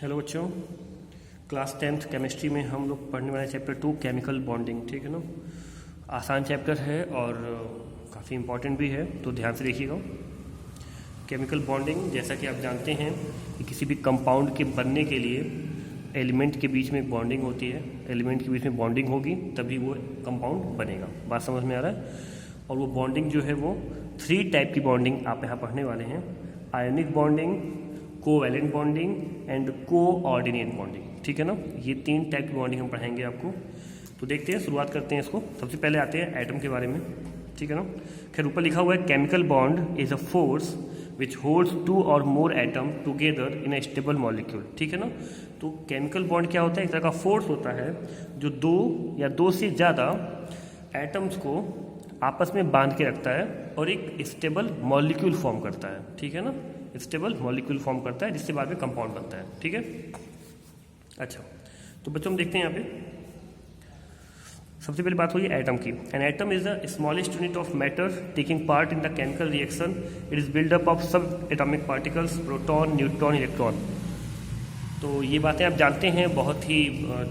Hello बच्चों, class 10th chemistry में हम लोग पढ़ने वाले चैप्टर 2 केमिकल बॉन्डिंग। ठीक है ना। आसान चैप्टर है और काफ़ी इम्पॉर्टेंट भी है, तो ध्यान से देखिएगा। केमिकल बॉन्डिंग, जैसा कि आप जानते हैं कि किसी भी कंपाउंड के बनने के लिए एलिमेंट के बीच में एक बॉन्डिंग होती है। एलिमेंट के बीच में बॉन्डिंग होगी तभी वो कंपाउंड बनेगा। बात समझ में आ रहा है। और वो बॉन्डिंग जो है वो 3 टाइप की बॉन्डिंग आप यहाँ पढ़ने वाले हैं। Ionic bonding, covalent bonding and coordinate bonding. ठीक है ना। ये 3 टाइप की बॉन्डिंग हम पढ़ाएंगे आपको। तो देखते हैं, शुरुआत करते हैं इसको। सबसे पहले आते हैं एटम के बारे में। ठीक है ना। खैर, ऊपर लिखा हुआ है chemical bond is a force which holds 2 और मोर atom together in a stable molecule. ठीक है ना। तो केमिकल बॉन्ड क्या होता है? एक तरह का फोर्स होता है जो 2 या 2 से ज़्यादा एटम्स को आपस में बांध के रखता है और एक स्टेबल मॉलिक्यूल फॉर्म करता है। ठीक है ना। स्टेबल मॉलिक्यूल फॉर्म करता है जिससे बाद में कंपाउंड बनता है। ठीक है। अच्छा, तो बच्चों हम देखते हैं यहाँ पे सबसे पहले बात हुई एटम की। An atom is the smallest unit of matter taking part in the chemical reaction. It is build up of subatomic particles, proton, neutron, electron. तो ये बातें आप जानते हैं, बहुत ही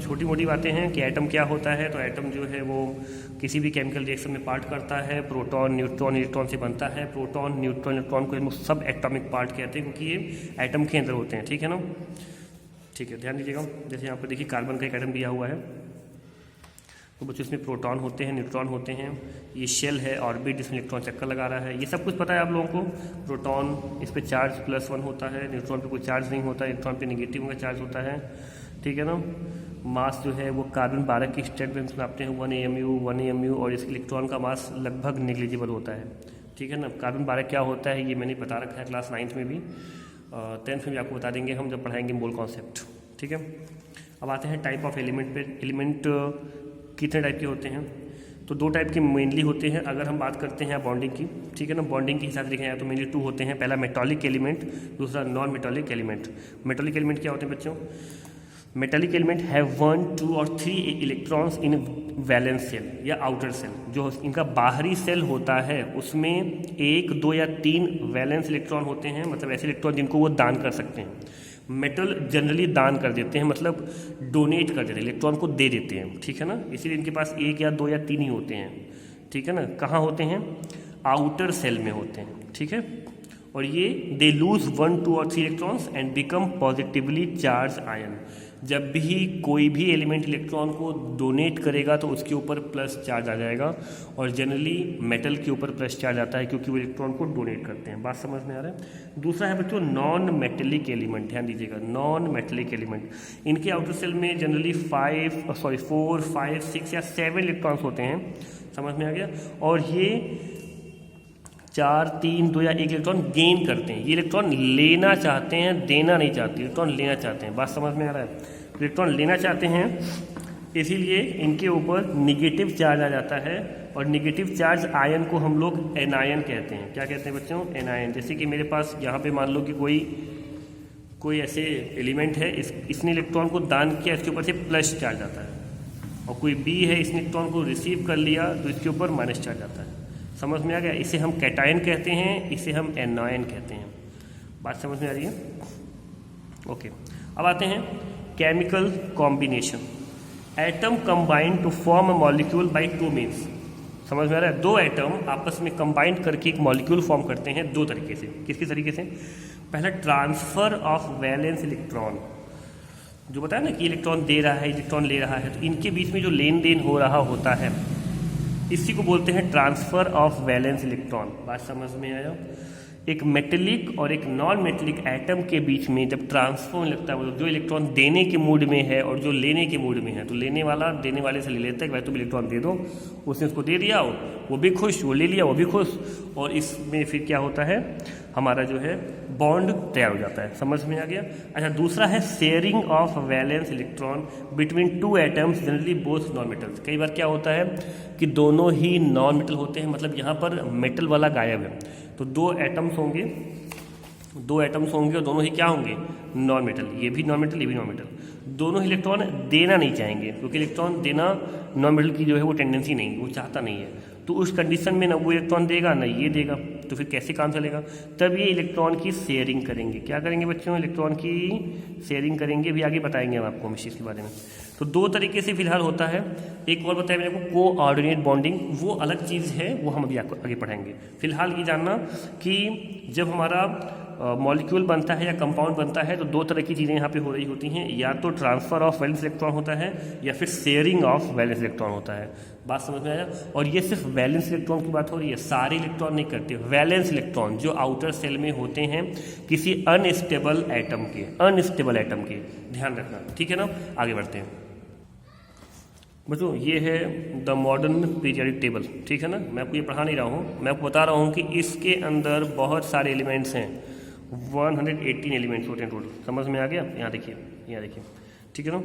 छोटी मोटी बातें हैं कि एटम क्या होता है। तो एटम जो है वो किसी भी केमिकल रिएक्शन में पार्ट करता है। प्रोटॉन, न्यूट्रॉन, इलेक्ट्रॉन से बनता है। प्रोटॉन, न्यूट्रॉन, इलेक्ट्रॉन को हम सब एटॉमिक पार्ट कहते हैं क्योंकि ये एटम के अंदर होते हैं। ठीक है ना। ठीक है, ध्यान दीजिएगा। जैसे यहाँ पर देखिए कार्बन का एक एटम दिया हुआ है, तो बच्चों इसमें प्रोटॉन होते हैं, न्यूट्रॉन होते हैं। ये शेल है, ऑर्बिट, जिसमें इलेक्ट्रॉन चक्कर लगा रहा है। ये सब कुछ पता है आप लोगों को। प्रोटॉन, इस पर चार्ज +1 होता है, न्यूट्रॉन पे कोई चार्ज नहीं होता, इलेक्ट्रॉन पे नेगेटिव का चार्ज होता है। ठीक है ना। मास जो है वो कार्बन 12 की स्टेट में नापते हैं 1 AMU, और इसके इलेक्ट्रॉन का मास लगभग नेग्लिजिबल होता है। ठीक है ना। कार्बन 12 क्या होता है ये मैंने बता रखा है क्लास 9th में भी, 10th में भी आपको बता देंगे हम जब पढ़ाएंगे मोल कॉन्सेप्ट। ठीक है। अब आते हैं टाइप ऑफ एलिमेंट पे। एलिमेंट कितने टाइप के होते हैं? तो 2 टाइप के मेनली होते हैं अगर हम बात करते हैं बॉन्डिंग की। ठीक है ना। बॉन्डिंग के हिसाब से देखें तो मेनली 2 होते हैं। पहला मेटालिक एलिमेंट, दूसरा non metallic element. Metallic element क्या होते हैं बच्चों? मेटालिक एलिमेंट हैव 1, 2 और 3 इलेक्ट्रॉन्स इन वैलेंस सेल या आउटर सेल। जो इनका बाहरी सेल होता है उसमें 1, 2 या 3 वैलेंस इलेक्ट्रॉन होते हैं, मतलब ऐसे इलेक्ट्रॉन जिनको वो दान कर सकते हैं। मेटल जनरली दान कर देते हैं, मतलब डोनेट कर देते हैं, इलेक्ट्रॉन को दे देते हैं। ठीक है ना। इसीलिए इनके पास 1 या 2 या 3 ही होते हैं। ठीक है ना। कहाँ होते हैं? आउटर सेल में होते हैं। ठीक है। और ये दे लूज 1, 2 और 3 electrons and become positively charge ion. जब भी कोई भी एलिमेंट इलेक्ट्रॉन को डोनेट करेगा तो उसके ऊपर प्लस चार्ज आ जाएगा, और जनरली मेटल के ऊपर प्लस चार्ज आता है क्योंकि वो इलेक्ट्रॉन को डोनेट करते हैं। बात समझ में आ रहा है। दूसरा है बच्चों नॉन मेटेलिक एलिमेंट। ध्यान दीजिएगा, नॉन मेटेलिक एलिमेंट। इनके आउटर सेल में जनरली 4, 5, 6 या 7 इलेक्ट्रॉन्स होते हैं। समझ में आ गया। और ये 4, 3, 2 या 1 इलेक्ट्रॉन गेन करते हैं। ये इलेक्ट्रॉन लेना चाहते हैं, देना नहीं चाहते। इलेक्ट्रॉन लेना चाहते हैं। बात समझ में आ रहा है। इलेक्ट्रॉन लेना चाहते हैं, इसीलिए इनके ऊपर निगेटिव चार्ज आ जाता है, और निगेटिव चार्ज आयन को हम लोग एनायन कहते हैं। क्या कहते हैं बच्चों? एनायन। जैसे कि मेरे पास यहाँ पे मान लो कि कोई ऐसे एलिमेंट है, इसने इलेक्ट्रॉन को दान किया, इसके ऊपर से प्लस चार्ज आता है। और कोई बी है, इसने इलेक्ट्रॉन को रिसीव कर लिया तो इसके ऊपर माइनस चार्ज आता है। समझ में आ गया। इसे हम कैटायन कहते हैं, इसे हम एनायन कहते हैं। बात समझ में आ रही है? ओके। अब आते हैं chemical combination. Atom combine to form a molecule by 2 means. समझ में आ रहा है। 2 एटम आपस में कंबाइन करके एक मॉलिक्यूल फॉर्म करते हैं 2 तरीके से। किस तरीके से? पहला, ट्रांसफर ऑफ वैलेंस इलेक्ट्रॉन। जो बताया ना कि इलेक्ट्रॉन दे रहा है, इलेक्ट्रॉन ले रहा है, तो इनके बीच में जो लेन देन हो रहा होता है इसी को बोलते हैं ट्रांसफर ऑफ वैलेंस इलेक्ट्रॉन। बात समझ में आया। एक मेटेलिक और एक नॉन मेटेलिक एटम के बीच में जब ट्रांसफर होने लगता है, मतलब जो इलेक्ट्रॉन देने के मूड में है और जो लेने के मूड में है, तो लेने वाला देने वाले से ले लेता है कि भाई तुम इलेक्ट्रॉन दे दो। उसने उसको दे दिया, वो भी खुश, वो ले लिया, वो भी खुश, और इसमें फिर क्या होता है, हमारा जो है बॉन्ड तैयार हो जाता है। समझ में आ गया। अच्छा, दूसरा है sharing of valence electron between 2 atoms, generally both non metals. कई बार क्या होता है कि दोनों ही नॉन मेटल होते हैं, मतलब यहाँ पर मेटल वाला गायब है। तो 2 एटम्स होंगे और दोनों ही क्या होंगे? Non metal. ये भी नॉन मेटल, ये भी नॉन मेटल। दोनों ही इलेक्ट्रॉन देना नहीं चाहेंगे क्योंकि इलेक्ट्रॉन देना नॉन मेटल की जो है वो टेंडेंसी नहीं, वो चाहता नहीं है। तो उस कंडीशन में ना वो इलेक्ट्रॉन देगा ना ये देगा, तो फिर कैसे काम चलेगा? तब ये इलेक्ट्रॉन की शेयरिंग करेंगे। क्या करेंगे बच्चों? इलेक्ट्रॉन की शेयरिंग करेंगे, भी आगे बताएंगे हम आपको इस चीज़ के बारे में। तो दो तरीके से फिलहाल होता है। एक और बताया मैंने आपको कोऑर्डिनेट बॉन्डिंग, वो अलग चीज़ है, वो हम अभी आपको आगे पढ़ाएंगे। फिलहाल ये जानना कि जब हमारा मॉलिक्यूल बनता है या कंपाउंड बनता है तो दो तरह की चीज़ें यहाँ पे हो रही होती हैं, या तो ट्रांसफ़र ऑफ वैलेंस इलेक्ट्रॉन होता है या फिर शेयरिंग ऑफ वैलेंस इलेक्ट्रॉन होता है। बात समझ में आया? और ये सिर्फ वैलेंस इलेक्ट्रॉन की बात हो रही है, सारे इलेक्ट्रॉन नहीं करते। वैलेंस इलेक्ट्रॉन जो आउटर सेल में होते हैं किसी अनस्टेबल एटम के, ध्यान रखना, ठीक है ना। आगे बढ़ते हैं बच्चों, ये है द मॉडर्न पीरियोडिक टेबल, ठीक है ना। मैं आपको ये पढ़ा नहीं रहा हूँ, मैं आपको बता रहा हूँ कि इसके अंदर बहुत सारे एलिमेंट्स हैं, 118 एलिमेंट्स होते हैं टोटल। समझ में आ गया? यहाँ देखिए, ठीक है ना।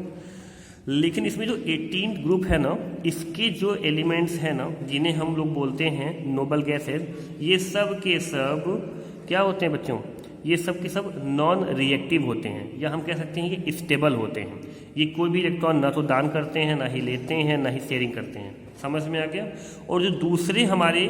लेकिन इसमें जो 18 ग्रुप है ना, इसके जो एलिमेंट्स हैं ना, जिन्हें हम लोग बोलते हैं नोबल गैसेज, ये सब के सब क्या होते हैं बच्चों? ये सब के सब नॉन रिएक्टिव होते हैं, या हम कह सकते हैं ये स्टेबल होते हैं। ये कोई भी इलेक्ट्रॉन ना तो दान करते हैं, ना ही लेते हैं, ना ही शेयरिंग करते हैं। समझ में आ गया? और जो दूसरे हमारे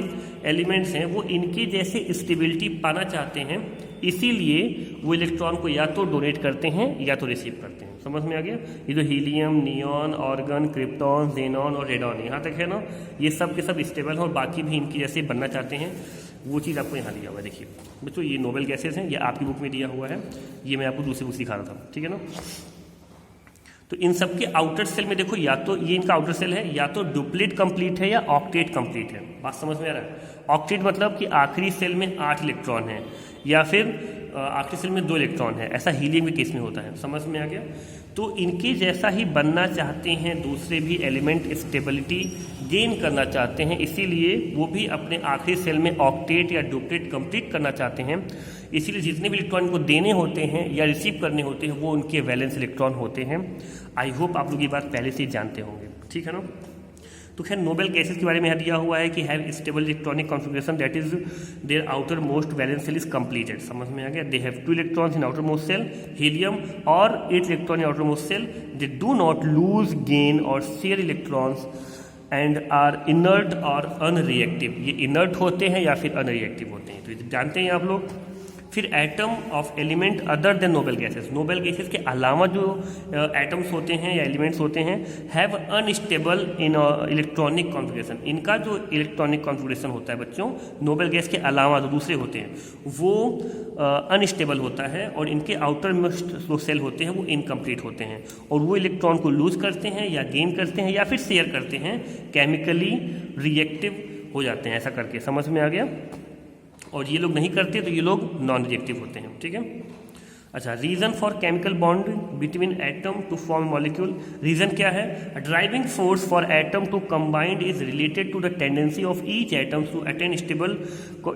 एलिमेंट्स हैं वो इनके जैसे स्टेबिलिटी पाना चाहते हैं, इसीलिए वो इलेक्ट्रॉन को या तो डोनेट करते हैं या तो रिसीव करते हैं। समझ में आ गया? ये जो helium, neon, organ, krypton, xenon और रेडॉन यहाँ तक है ना, ये सब के सब स्टेबल हैं और बाकी भी इनकी जैसे बनना चाहते हैं। वो चीज़ आपको यहाँ दिया हुआ है। देखिए बच्चों, ये नोबल गैसेज हैं, ये आपकी बुक में दिया हुआ है, ये मैं आपको दूसरी बुक सिखा रहा था, ठीक है ना। तो इन सब के आउटर सेल में देखो, या तो ये इनका आउटर सेल है, या तो डुप्लेट कंप्लीट है या ऑक्टेट कंप्लीट है। बात समझ में आ रहा है? ऑक्टेट मतलब कि आखिरी सेल में 8 इलेक्ट्रॉन है, या फिर आखिरी सेल में 2 इलेक्ट्रॉन है। ऐसा हीलियम के केस में होता है। समझ में आ गया? तो इनके जैसा ही बनना चाहते हैं दूसरे भी एलिमेंट, स्टेबिलिटी गेन करना चाहते हैं, इसीलिए वो भी अपने आखिरी सेल में ऑक्टेट या डुप्लेट कंप्लीट करना चाहते हैं। इसीलिए जितने भी इलेक्ट्रॉन को देने होते हैं या रिसीव करने होते हैं वो उनके वैलेंस इलेक्ट्रॉन होते हैं। आई होप आप लोग ये बात पहले से ही जानते होंगे, ठीक है ना। तो खैर नोबल गैसेस के बारे में यहाँ दिया हुआ है कि have stable electronic configuration that is their outermost valence shell is completed. समझ में आ गया? They have 2 electrons in outermost shell helium और 8 electron in outermost shell. They do not lose, gain और share electrons and are inert और unreactive. ये inert होते हैं या फिर अनरिएक्टिव होते हैं, तो ये जानते हैं आप लोग। फिर atom of element other than noble gases, noble gases के अलावा जो एटम्स होते हैं या एलिमेंट्स होते हैं, have unstable in electronic configuration. इनका जो इलेक्ट्रॉनिक कॉन्फिगरेशन होता है बच्चों, नोबल गैस के अलावा जो दूसरे होते हैं वो अनस्टेबल होता है, और इनके आउटर मोस्ट जो सेल होते हैं वो इनकम्प्लीट होते हैं, और वो इलेक्ट्रॉन को लूज करते हैं या गेन करते हैं या फिर शेयर करते हैं, केमिकली रिएक्टिव हो जाते हैं ऐसा करके। समझ में आ गया? और ये लोग नहीं करते तो ये लोग नॉन रिएक्टिव होते हैं, ठीक है। अच्छा, reason for chemical bond between atom to form molecule. Reason क्या है? Driving force for atom to combined is related to the tendency of each atom to attain stable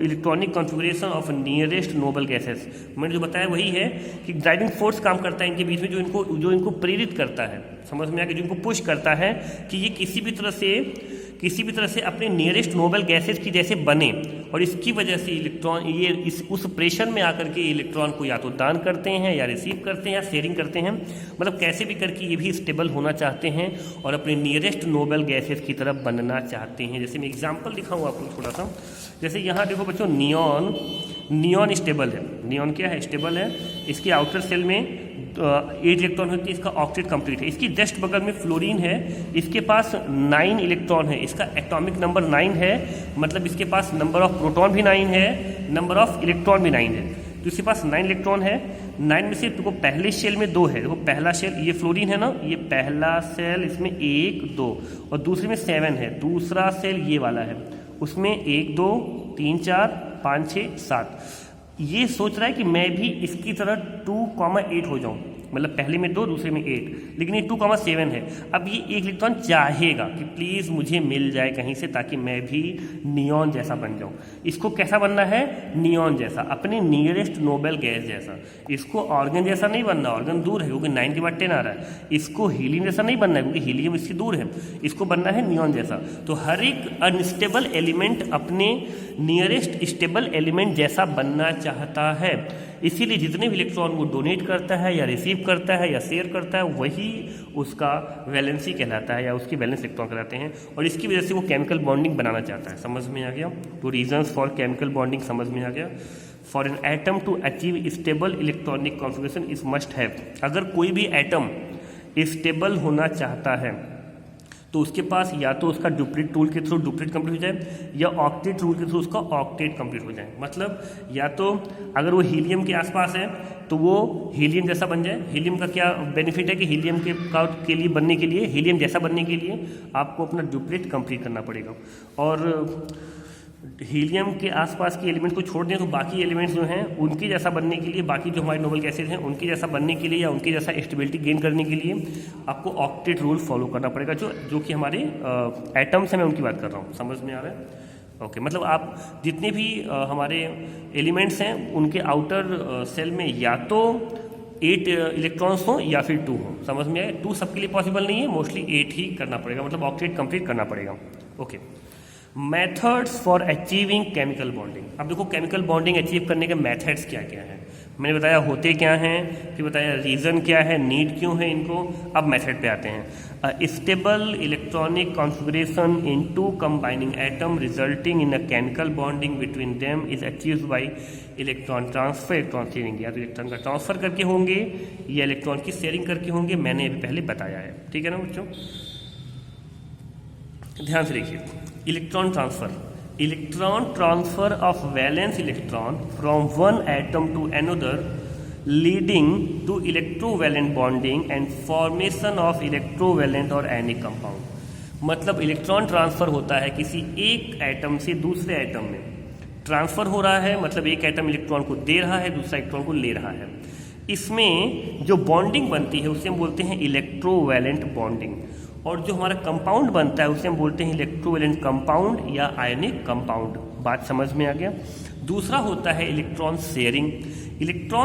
electronic configuration of nearest noble gases. मैंने जो बताया वही है कि driving force काम करता है इनके बीच में, जो इनको प्रेरित करता है। समझ में आ गया? जो इनको पुश करता है कि ये किसी भी तरह से अपने नियरेस्ट नोबल गैसेज की जैसे बने, और इसकी वजह से इलेक्ट्रॉन ये उस प्रेशर में आकर के इलेक्ट्रॉन को या तो दान करते हैं या रिसीव करते हैं या शेयरिंग करते हैं। मतलब कैसे भी करके ये भी स्टेबल होना चाहते हैं और अपने नियरेस्ट नोबल गैसेज की तरफ बनना चाहते हैं। जैसे मैं एग्जाम्पल दिखाऊँ आपको थोड़ा सा। जैसे यहाँ देखो बच्चों, नियॉन स्टेबल है। नियॉन क्या है? स्टेबल है। इसके आउटर सेल में 8 इलेक्ट्रॉन होती है, इसका ऑक्टेट कंप्लीट है। इसकी जस्ट बगल में फ्लोरीन है, इसके पास 9 इलेक्ट्रॉन है, इसका एटॉमिक नंबर 9 है, मतलब इसके पास नंबर ऑफ प्रोटॉन भी 9 है, नंबर ऑफ इलेक्ट्रॉन भी 9 है। तो इसके पास 9 इलेक्ट्रॉन है। 9 में से देखो पहले शेल में 2 है। देखो पहला शेल, ये फ्लोरीन है ना, ये पहला सेल, इसमें 1 2, और दूसरे में 7 है। दूसरा सेल ये वाला है, उसमें 1 2 3 4 5 6 7। ये सोच रहा है कि मैं भी इसकी तरह 2,8 हो जाऊं, मतलब पहले में 2 दूसरे में 8, लेकिन ये 2,7 है। अब ये 1 इलेक्ट्रॉन चाहेगा कि प्लीज़ मुझे मिल जाए कहीं से, ताकि मैं भी नियॉन जैसा बन जाऊं। इसको कैसा बनना है? नियॉन जैसा, अपने नियरेस्ट नोबल गैस जैसा। इसको ऑर्गन जैसा नहीं बनना, ऑर्गन दूर है क्योंकि 9 के बाद 10 आ रहा है। इसको हीलियम जैसा नहीं बनना है क्योंकि हीलियम इससे दूर है। इसको बनना है नियॉन जैसा। तो हर एक अनस्टेबल एलिमेंट अपने नियरेस्ट स्टेबल एलिमेंट जैसा बनना चाहता है, इसीलिए जितने भी इलेक्ट्रॉन वो डोनेट करता है या रिसीव करता है या शेयर करता है वही उसका वैलेंसी कहलाता है या उसकी वैलेंस इलेक्ट्रॉन कहलाते हैं, और इसकी वजह से वो केमिकल बॉन्डिंग बनाना चाहता है। समझ में आ गया? तो रीजंस फॉर केमिकल बॉन्डिंग समझ में आ गया। For an atom to achieve stable electronic configuration is must have, अगर कोई भी एटम स्टेबल होना चाहता है तो उसके पास या तो उसका डुप्लीट रूल के थ्रू डुप्लीट कंप्लीट हो जाए या ऑक्टेट रूल के थ्रू उसका ऑक्टेट कंप्लीट हो जाए। मतलब या तो अगर वो हीलियम के आसपास है तो वो हीलियम जैसा बन जाए। हीलियम का क्या बेनिफिट है कि हीलियम के लिए बनने के लिए, हीलियम जैसा बनने के लिए आपको अपना डुप्लीट कंप्लीट करना पड़ेगा, और हीलियम के आसपास के एलिमेंट को छोड़ दें तो बाकी एलिमेंट्स जो हैं उनकी जैसा बनने के लिए, बाकी जो हमारे नोबल गैसेज हैं उनकी जैसा बनने के लिए या उनकी जैसा स्टेबिलिटी गेन करने के लिए आपको ऑक्टेट रूल फॉलो करना पड़ेगा, जो कि हमारे एटम्स हैं, मैं उनकी बात कर रहा हूँ। समझ में आ रहा है? ओके, मतलब आप जितने भी हमारे एलिमेंट्स हैं उनके आउटर सेल में या तो 8 इलेक्ट्रॉन्स हों या फिर 2 हों। समझ में आए? 2 सबके लिए पॉसिबल नहीं है, मोस्टली 8 ही करना पड़ेगा, मतलब ऑक्टेट कंप्लीट करना पड़ेगा। Okay, methods for achieving chemical bonding. अब देखो केमिकल बॉन्डिंग अचीव करने के मेथड्स क्या क्या हैं। मैंने बताया होते क्या हैं, फिर बताया रीज़न क्या है, नीड क्यों है इनको। अब मेथड पे आते हैं। Stable electronic configuration in two combining atom resulting in a chemical bonding between them is achieved by electron transfer, electron sharing. या तो इलेक्ट्रॉन का ट्रांसफर करके होंगे या इलेक्ट्रॉन की शेयरिंग करके होंगे, मैंने अभी पहले बताया है। ठीक है ना बच्चों? ध्यान से देखिए, electron transfer of valence electron from one atom to another leading to electrovalent bonding and formation of electrovalent और एनिक कंपाउंड। मतलब इलेक्ट्रॉन ट्रांसफर होता है किसी एक एटम से दूसरे एटम में, ट्रांसफर हो रहा है मतलब एक एटम इलेक्ट्रॉन को दे रहा है, दूसरा इलेक्ट्रॉन को ले रहा है। इसमें जो बॉन्डिंग बनती है उसे हम बोलते हैं इलेक्ट्रोवैलेंट बॉन्डिंग, और जो हमारा कंपाउंड बनता है उसे हम बोलते हैं इलेक्ट्रोवैलेंट कंपाउंड या आयनिक कंपाउंड। बात समझ में आ गया? दूसरा होता है electron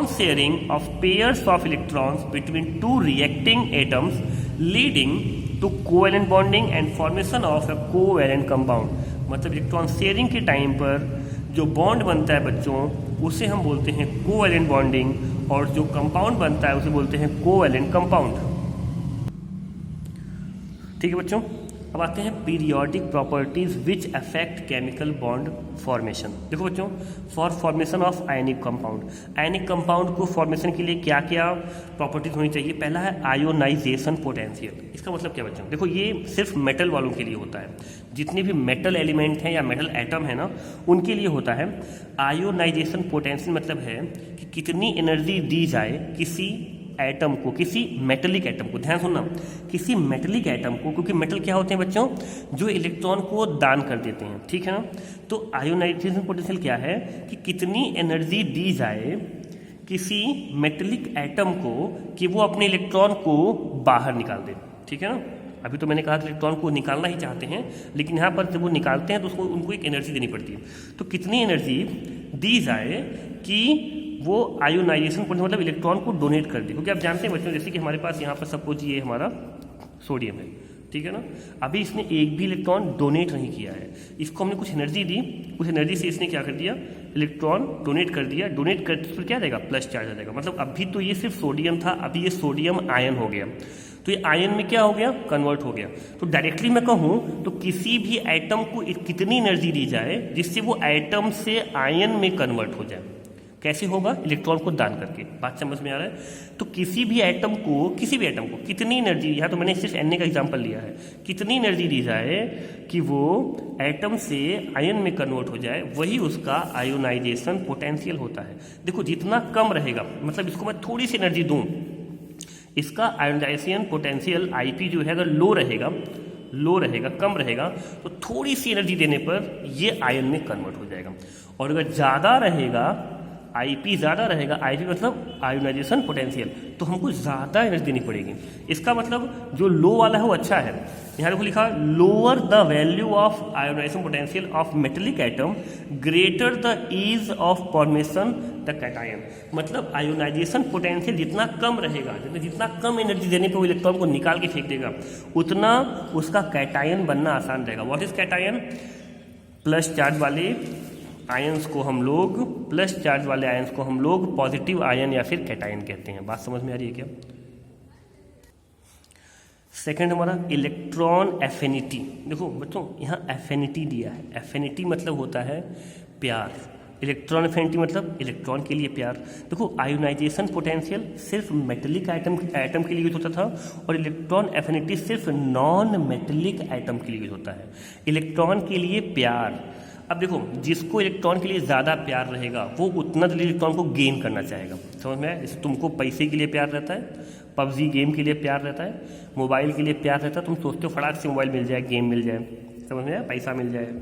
sharing of pairs of electrons between 2 reacting atoms leading to covalent bonding and formation of a covalent compound. मतलब इलेक्ट्रॉन शेयरिंग के टाइम पर जो बॉन्ड बनता है बच्चों उसे हम बोलते हैं कोवैलेंट बॉन्डिंग, और जो कंपाउंड बनता है उसे बोलते हैं कोवैलेंट कंपाउंड। ठीक है बच्चों, अब आते हैं periodic properties which affect chemical bond formation. देखो बच्चों, for formation of ionic compound को फॉर्मेशन के लिए क्या क्या प्रॉपर्टीज होनी चाहिए। पहला है आयोनाइजेशन पोटेंशियल। इसका मतलब क्या बच्चों? देखो ये सिर्फ मेटल वालों के लिए होता है, जितने भी मेटल एलिमेंट हैं या मेटल एटम है ना उनके लिए होता है। आयोनाइजेशन पोटेंशियल मतलब है कि कितनी एनर्जी दी जाए किसी एटम को, किसी मेटलिक एटम को। ध्यान सुनना, किसी मेटलिक एटम को, क्योंकि मेटल क्या होते हैं बच्चों? जो इलेक्ट्रॉन को दान कर देते हैं। ठीक है ना? तो आयोनाइजेशन पोटेंशियल क्या है कि कितनी एनर्जी दी जाए किसी मेटलिक एटम को कि वो अपने इलेक्ट्रॉन को बाहर निकाल दे। ठीक है ना? अभी तो मैंने कहा कि इलेक्ट्रॉन को निकालना ही चाहते हैं, लेकिन यहाँ पर जब वो निकालते हैं तो उसको उनको एक एनर्जी देनी पड़ती है। तो कितनी एनर्जी दी जाए कि वो आयोनाइजेशन मतलब इलेक्ट्रॉन को डोनेट कर दे। क्योंकि आप जानते हैं बच्चों, जैसे कि हमारे पास यहाँ पर सपोज ये हमारा सोडियम है, ठीक है ना? अभी इसने एक भी इलेक्ट्रॉन डोनेट नहीं किया है, इसको हमने कुछ एनर्जी दी, उस एनर्जी से इसने क्या कर दिया? इलेक्ट्रॉन डोनेट कर दिया। डोनेट कर तो क्या रहेगा? प्लस चार्ज आ जाएगा। मतलब अभी तो ये सिर्फ सोडियम था, अभी ये सोडियम आयन हो गया, तो ये आयन में क्या हो गया? कन्वर्ट हो गया। तो डायरेक्टली मैं कहूँ तो किसी भी एटम को कितनी एनर्जी दी जाए जिससे वो एटम से आयन में कन्वर्ट हो जाए। कैसे होगा? इलेक्ट्रॉन को दान करके। बात समझ में आ रहा है? तो किसी भी एटम को कितनी एनर्जी, यहाँ तो मैंने सिर्फ Na का एग्जांपल लिया है, कितनी एनर्जी दी जाए कि वो एटम से आयन में कन्वर्ट हो जाए, वही उसका आयोनाइजेशन पोटेंशियल होता है। देखो जितना कम रहेगा, मतलब इसको मैं थोड़ी सी एनर्जी दूँ, इसका आयोनाइजेशन पोटेंशियल Ip जो है अगर लो रहेगा, कम रहेगा, तो थोड़ी सी एनर्जी देने पर ये आयन में कन्वर्ट हो जाएगा। और अगर ज़्यादा रहेगा, Ip ज़्यादा रहेगा, Ip मतलब आयोनाइजेशन पोटेंशियल, तो हमको ज़्यादा एनर्जी देनी पड़ेगी। इसका मतलब जो लो वाला है वो अच्छा है। यहाँ देखो लिखा, lower the value of ionization potential of metallic atom greater the ease of formation the cation. मतलब आयोनाइजेशन पोटेंशियल जितना कम रहेगा, जितना कम एनर्जी देने पर वो इलेक्ट्रॉन को निकाल के फेंक देगा, उतना उसका कैटायन बनना आसान रहेगा। What is cation? Plus charge वाले आयंस को हम लोग, प्लस चार्ज वाले आयंस को हम लोग पॉजिटिव आयन या फिर कैटायन कहते हैं। बात समझ में आ रही है क्या? सेकंड हमारा इलेक्ट्रॉन एफिनिटी। देखो बच्चों यहाँ एफिनिटी दिया है, एफिनिटी मतलब होता है प्यार, इलेक्ट्रॉन एफिनिटी मतलब इलेक्ट्रॉन के लिए प्यार। देखो आयोनाइजेशन पोटेंशियल सिर्फ मेटेलिक एटम के लिए यूज होता था और इलेक्ट्रॉन एफिनिटी सिर्फ नॉन मेटेलिक एटम के लिए यूज होता है। इलेक्ट्रॉन के लिए प्यार, अब देखो जिसको इलेक्ट्रॉन के लिए ज़्यादा प्यार रहेगा वो उतना जल्दी इलेक्ट्रॉन को गेन करना चाहेगा। समझ में आया? जैसे तुमको पैसे के लिए प्यार रहता है, पबजी गेम के लिए प्यार रहता है, मोबाइल के लिए प्यार रहता है, तुम सोचते हो फटाक से मोबाइल मिल जाए, गेम मिल जाए, समझ में आया, पैसा मिल जाए।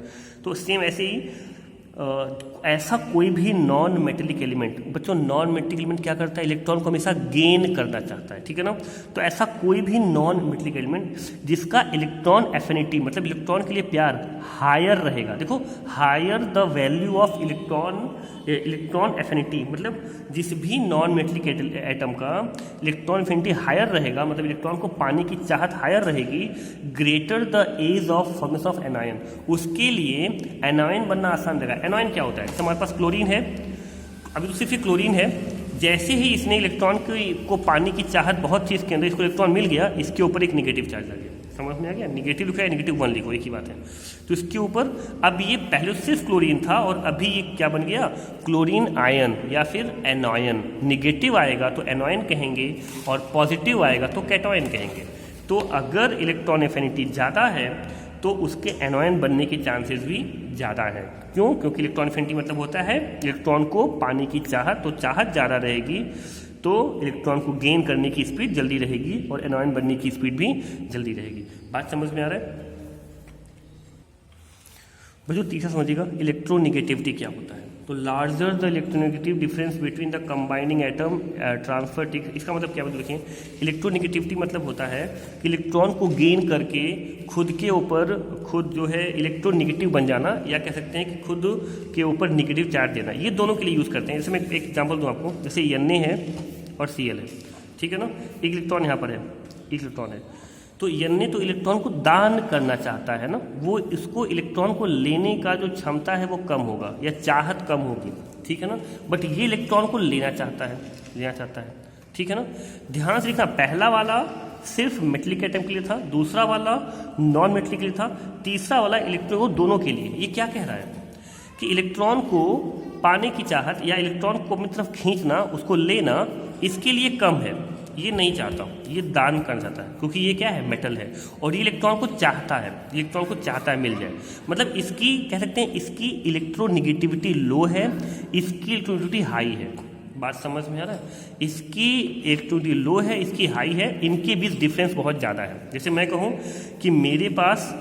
तो सेम ऐसे ही ऐसा कोई भी नॉन मेटेलिक एलिमेंट, बच्चों नॉन मेटेलिक एलिमेंट क्या करता है, इलेक्ट्रॉन को हमेशा गेन करना चाहता है, ठीक है ना। तो ऐसा कोई भी नॉन मेटेलिक एलिमेंट जिसका इलेक्ट्रॉन एफिनिटी मतलब इलेक्ट्रॉन के लिए प्यार हायर रहेगा, देखो higher the value of electron affinity मतलब जिस भी नॉन मेटेलिक एटम का इलेक्ट्रॉन एफिनिटी हायर रहेगा, मतलब इलेक्ट्रॉन को पाने की चाहत हायर रहेगी, greater the ease of formation of anion, उसके लिए एनायन बनना आसान रहेगा। एनायन क्या होता है? तो हमारे पास क्लोरीन है, अभी तो सिर्फ ये क्लोरीन है, जैसे ही इसने इलेक्ट्रॉन को पाने की चाहत बहुत चीज़ के अंदर, इसको इलेक्ट्रॉन मिल गया, इसके ऊपर एक निगेटिव चार्ज आ गया। समझ में आ गया? निगेटिव लिखा है, -1 लिखो, एक ही बात है। तो इसके ऊपर अब ये पहले सिर्फ क्लोरीन था और अभी ये क्या बन गया, क्लोरीन आयन या फिर एनॉयन। निगेटिव आएगा तो एनॉयन कहेंगे और पॉजिटिव आएगा तो कैटॉयन कहेंगे। तो अगर इलेक्ट्रॉन एफिनिटी ज़्यादा है तो उसके एनॉयन बनने के चांसेस भी ज़्यादा है। क्यों? क्योंकि इलेक्ट्रॉन एफिनिटी मतलब होता है इलेक्ट्रॉन को पाने की चाहत, तो चाहत ज़्यादा रहेगी तो इलेक्ट्रॉन को गेन करने की स्पीड जल्दी रहेगी और एनॉयन बनने की स्पीड भी जल्दी रहेगी। बात समझ में आ रहा है? बच्चों तीसरा समझिएगा, इलेक्ट्रोनिगेटिविटी क्या होता है। तो larger the electronegative difference between the combining atom transfer tick, इसका मतलब क्या मतलब देखिए, इलेक्ट्रोनिगेटिविटी मतलब होता है कि इलेक्ट्रॉन को गेन करके खुद के ऊपर खुद जो है इलेक्ट्रोनिगेटिव बन जाना, या कह सकते हैं कि खुद के ऊपर निगेटिव चार्ज देना। ये दोनों के लिए यूज़ करते हैं। जैसे मैं एक एग्जाम्पल दूँ आपको, जैसे Na है और Cl है, ठीक है ना, एक इलेक्ट्रॉन यहाँ पर है, एक इलेक्ट्रॉन है, तो Na तो इलेक्ट्रॉन को दान करना चाहता है ना, वो इसको इलेक्ट्रॉन को लेने का जो क्षमता है वो कम होगा या चाहत कम होगी, ठीक है ना, बट ये इलेक्ट्रॉन को लेना चाहता है, ठीक है ना। ध्यान से देखना, पहला वाला सिर्फ मेटेलिक एटम के लिए था, दूसरा वाला नॉन मेटेलिक के लिए था, तीसरा वाला इलेक्ट्रॉन को दोनों के लिए। ये क्या कह रहा है कि इलेक्ट्रॉन को पाने की चाहत या इलेक्ट्रॉन को अपनी तरफ खींचना, उसको लेना, इसके लिए कम है, ये नहीं चाहता हूँ, ये दान करना चाहता है, क्योंकि ये क्या है, मेटल है, और ये इलेक्ट्रॉन को चाहता है, मिल जाए। मतलब इसकी कह सकते हैं इसकी इलेक्ट्रोनिगेटिविटी लो है, इसकी इलेक्ट्रोनिगेटिविटी हाई है। बात समझ में आ रहा है? इसकी इलेक्ट्रोनिगेटिविटी लो है, इसकी हाई है, इनके बीच डिफरेंस बहुत ज़्यादा है। जैसे मैं कहूँ कि मेरे पास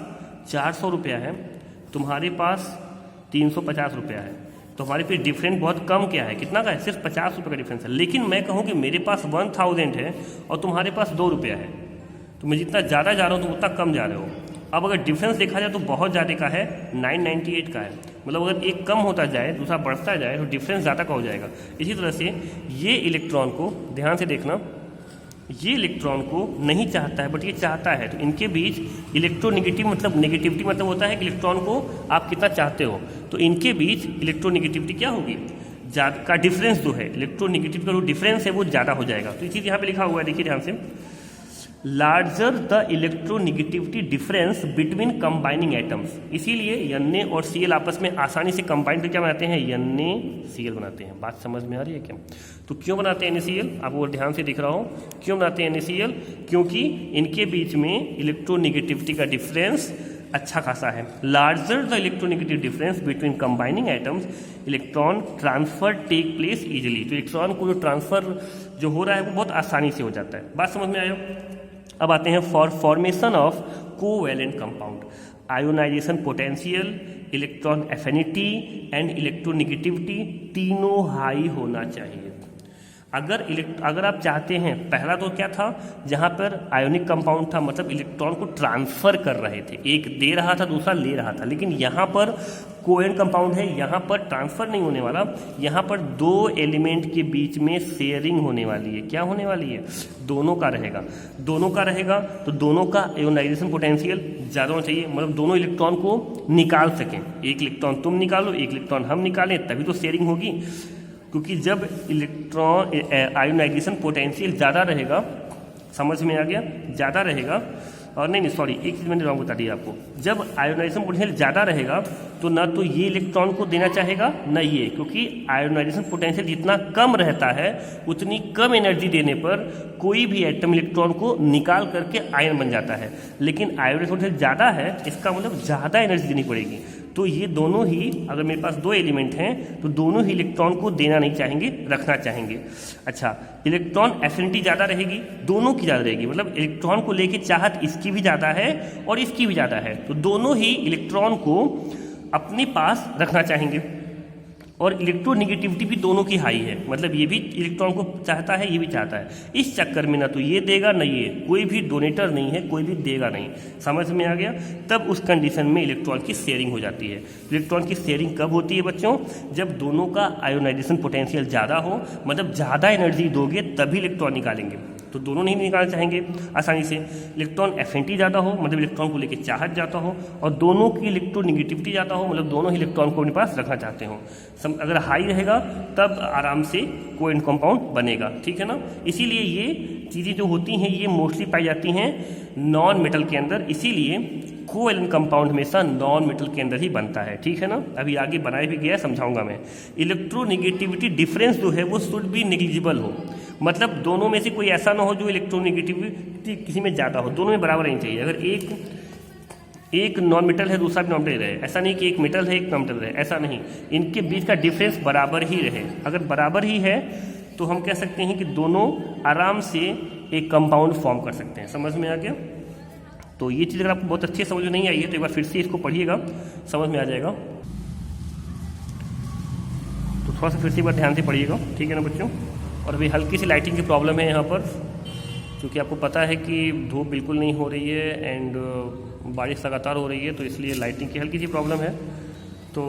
400 रुपया है, तुम्हारे पास 350 रुपया है, तो हमारे फिर डिफरेंस बहुत कम क्या है, कितना का है, सिर्फ 50 रुपये का डिफरेंस है। लेकिन मैं कहूँ कि मेरे पास 1000 है और तुम्हारे पास 2 रुपया है, तो मैं जितना ज़्यादा जा रहा हूँ तुम उतना कम जा रहे हो। अब अगर डिफरेंस देखा जाए तो बहुत ज़्यादा का है, 998 का है, मतलब अगर एक कम होता जाए दूसरा बढ़ता जाए तो डिफरेंस ज़्यादा का हो जाएगा। इसी तरह से ये इलेक्ट्रॉन को ध्यान से देखना, ये इलेक्ट्रॉन को नहीं चाहता है बट ये चाहता है, तो इनके बीच इलेक्ट्रोनिगेटिव मतलब नेगेटिविटी मतलब होता है कि इलेक्ट्रॉन को आप कितना चाहते हो, तो इनके बीच इलेक्ट्रोनिगेटिविटी क्या होगी, ज़्यादा का डिफरेंस जो है, इलेक्ट्रोनिगेटिव का जो डिफरेंस है वो ज़्यादा हो जाएगा। तो ये चीज़ यहाँ पे लिखा हुआ है, देखिए ध्यान से, larger the electronegativity difference between combining atoms, इसीलिए Na और Cl आपस में आसानी से कंबाइन करके क्या बनाते हैं, NaCl बनाते हैं। बात समझ में आ रही है क्या? तो क्यों बनाते हैं NaCl, आपको ध्यान से दिख रहा हो, क्यों बनाते हैं NaCl, क्योंकि इनके बीच में इलेक्ट्रोनिगेटिविटी का डिफरेंस अच्छा खासा है। Larger the electronegative difference between combining atoms, electron transfer take place easily, तो इलेक्ट्रॉन को जो ट्रांसफर जो हो रहा है वो बहुत आसानी से हो जाता है। बात समझ में आया? अब आते हैं for formation of covalent compound, ionization potential, electron affinity and electronegativity तीनों हाई होना चाहिए। अगर आप चाहते हैं, पहला तो क्या था, जहाँ पर आयोनिक कंपाउंड था, मतलब इलेक्ट्रॉन को ट्रांसफर कर रहे थे, एक दे रहा था दूसरा ले रहा था, लेकिन यहाँ पर कोवेलेंट कंपाउंड है, यहाँ पर ट्रांसफर नहीं होने वाला, यहाँ पर दो एलिमेंट के बीच में शेयरिंग होने वाली है। क्या होने वाली है? दोनों का रहेगा। दोनों का रहेगा तो दोनों का आयोनाइजेशन पोटेंशियल ज़्यादा होना चाहिए, मतलब दोनों इलेक्ट्रॉन को निकाल सकें। एक इलेक्ट्रॉन तुम निकालो, एक इलेक्ट्रॉन हम निकालें, तभी तो शेयरिंग होगी। क्योंकि जब इलेक्ट्रॉन आयोनाइजेशन पोटेंशियल ज़्यादा रहेगा, समझ में आ गया, ज़्यादा रहेगा, और नहीं सॉरी, एक चीज़ मैंने रॉन्ग बता दी आपको, जब आयोनाइजेशन पोटेंशियल ज़्यादा रहेगा तो ना तो ये इलेक्ट्रॉन को देना चाहेगा ना ये, क्योंकि आयोनाइजेशन पोटेंशियल जितना कम रहता है उतनी कम एनर्जी देने पर कोई भी एटम इलेक्ट्रॉन को निकाल करके आयन बन जाता है। लेकिन आयोनाइजेशन पोटेंशियल ज़्यादा है, इसका मतलब ज़्यादा एनर्जी देनी पड़ेगी। तो ये दोनों ही, अगर मेरे पास दो एलिमेंट हैं तो दोनों ही इलेक्ट्रॉन को देना नहीं चाहेंगे, रखना चाहेंगे। अच्छा, इलेक्ट्रॉन एफिनिटी ज़्यादा रहेगी, दोनों की ज़्यादा रहेगी, मतलब इलेक्ट्रॉन को लेके चाहत इसकी भी ज़्यादा है और इसकी भी ज़्यादा है, तो दोनों ही इलेक्ट्रॉन को अपने पास रखना चाहेंगे। और इलेक्ट्रोनिगेटिविटी भी दोनों की हाई है, मतलब ये भी इलेक्ट्रॉन को चाहता है, ये भी चाहता है। इस चक्कर में ना तो ये देगा ना ये, कोई भी डोनेटर नहीं है, कोई भी देगा नहीं। समझ में आ गया? तब उस कंडीशन में इलेक्ट्रॉन की शेयरिंग हो जाती है। इलेक्ट्रॉन की शेयरिंग कब होती है बच्चों? जब दोनों का आयोनाइजेशन पोटेंशियल ज़्यादा हो, मतलब ज़्यादा एनर्जी दोगे तभी इलेक्ट्रॉन निकालेंगे। तो दोनों नहीं निकालना चाहेंगे आसानी से। इलेक्ट्रॉन एफिनिटी ज़्यादा हो, मतलब इलेक्ट्रॉन को लेकर चाहत ज़्यादा हो, और दोनों की इलेक्ट्रोनिगेटिविटी ज़्यादा हो, मतलब दोनों ही इलेक्ट्रॉन को अपने पास रखना चाहते हो। अगर हाई रहेगा तब आराम से कोवेलेंट कंपाउंड बनेगा, ठीक है ना। इसीलिए ये चीज़ें जो होती हैं ये मोस्टली पाई जाती हैं नॉन मेटल के अंदर, इसीलिए कोवेलेंट कंपाउंड हमेशा नॉन मेटल के अंदर ही बनता है, ठीक है ना। अभी आगे बनाया भी गया, समझाऊंगा मैं। इलेक्ट्रोनिगेटिविटी डिफरेंस जो है वो शुड बी नेग्लिजिबल हो, मतलब दोनों में से कोई ऐसा ना हो जो इलेक्ट्रोनिगेटिविटी किसी में ज़्यादा हो, दोनों में बराबर नहीं चाहिए। अगर एक नॉन मेटल है दूसरा भी नॉन मेटल रहे, ऐसा नहीं कि एक मेटल है एक नॉन मेटल रहे, ऐसा नहीं, इनके बीच का डिफरेंस बराबर ही रहे। अगर बराबर ही है तो हम कह सकते हैं कि दोनों आराम से एक कंपाउंड फॉर्म कर सकते हैं। समझ में आ गया? तो ये चीज़ अगर आपको बहुत अच्छी समझ में नहीं आई है तो एक बार फिर से इसको पढ़िएगा, समझ में आ जाएगा। तो थोड़ा सा फिर से एक बार ध्यान से पढ़िएगा, ठीक है ना बच्चों। और अभी हल्की सी लाइटिंग की प्रॉब्लम है यहाँ पर, क्योंकि आपको पता है कि धूप बिल्कुल नहीं हो रही है एंड बारिश लगातार हो रही है, तो इसलिए लाइटिंग की हल्की सी प्रॉब्लम है। तो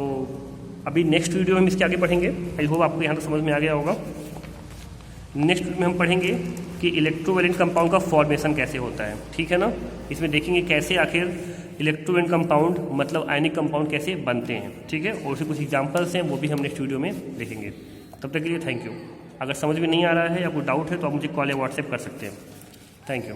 अभी नेक्स्ट वीडियो में हम इसके आगे पढ़ेंगे। आई होप आपको यहाँ तक समझ में आ गया होगा। नेक्स्ट वीडियो में हम पढ़ेंगे कि इलेक्ट्रोवैलेंट कंपाउंड का फॉर्मेशन कैसे होता है, ठीक है ना। इसमें देखेंगे कैसे आखिर इलेक्ट्रोवैलेंट कंपाउंड मतलब आयनिक कंपाउंड कैसे बनते हैं, ठीक है। और उसके कुछ एग्जाम्पल्स हैं, वो भी हम नेक्स्ट वीडियो में देखेंगे। तब तक के लिए थैंक यू। अगर समझ में नहीं आ रहा है या कोई डाउट है तो आप मुझे कॉल या व्हाट्सएप कर सकते हैं। Thank you.